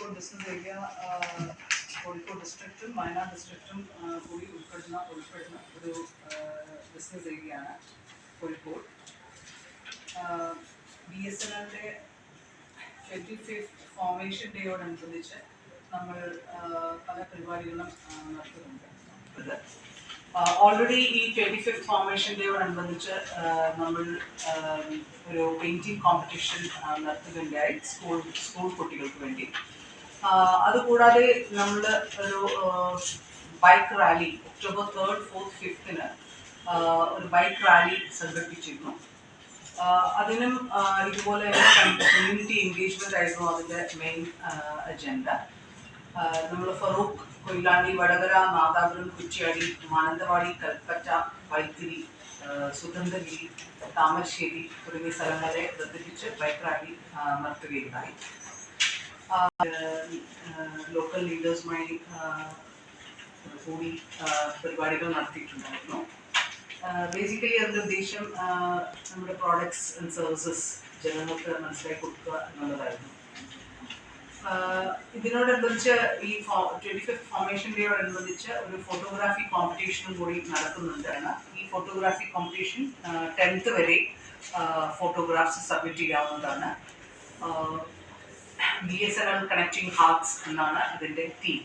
Kozhikode business area Kozhikode ഡിസ്ട്രിക്റ്റും Wayanad ഡിസ്ട്രിക്റ്റും കൂടി ഉൾപ്പെടുന്ന ഒരു ബിസിനസ് ഏരിയയാണ് കോഴിക്കോട്. BSNLന്റെ 25th ഫോർമേഷൻ ഡേയോടനുബന്ധിച്ച് നമ്മൾ പല പരിപാടികളും നടത്തുന്നുണ്ട്. ഓൾറെഡി ഈ 25th ഫോർമേഷൻ ഡേയോടനുബന്ധിച്ച് നമ്മൾ ഒരു പെയിൻറ്റിംഗ് കോമ്പറ്റീഷൻ നടത്തുകയുണ്ടായി സ്കൂൾ കുട്ടികൾക്ക് വേണ്ടി. അതുകൂടാതെ നമ്മൾ ഒരു bike rally October 3rd, 4th, 5th ഒരു ബൈക്ക് റാലി സംഘടിപ്പിച്ചിരുന്നു. അതിനും ഇതുപോലെ കമ്മ്യൂണിറ്റി എൻഗേജ്മെന്റ് ആയിരുന്നു അതിൻ്റെ മെയിൻ അജണ്ട. നമ്മൾ ഫറൂഖ്, കൊയിലാണ്ടി, വടകര, നാദാപുരം, കുറ്റ്യാടി, മാനന്തവാടി, കൽപ്പറ്റ, വൈത്തിരി, സുഗന്ധഗിരി, താമരശ്ശേരി തുടങ്ങിയ സ്ഥലങ്ങളെ ബന്ധിപ്പിച്ച് ബൈക്ക് റാലി നടത്തുകയുണ്ടായി. ലോക്കൽ ലീഡേഴ്സുമായി കൂടി പരിപാടികൾ നടത്തിയിട്ടുണ്ടായിരുന്നു. ബേസിക്കലി അതിൻ്റെ ഉദ്ദേശം നമ്മുടെ പ്രോഡക്ട്സ് ആൻഡ് സർവീസസ് ജനങ്ങൾക്ക് മനസ്സിലാക്കി കൊടുക്കുക എന്നുള്ളതായിരുന്നു. ഇതിനോടനുബന്ധിച്ച് ഈ 25th ഫോർമേഷൻ ഡേയോടനുബന്ധിച്ച് ഒരു ഫോട്ടോഗ്രാഫി കോമ്പറ്റീഷനും കൂടി നടക്കുന്നുണ്ട്. ഈ ഫോട്ടോഗ്രാഫി കോമ്പറ്റീഷൻ 10th വരെ ഫോട്ടോഗ്രാഫ്സ് സബ്മിറ്റ് ചെയ്യാവുന്നതാണ്. BSNL കണക്റ്റിംഗ് ഹാർട്ട്സ് എന്നാണ് അതിൻ്റെ തീം.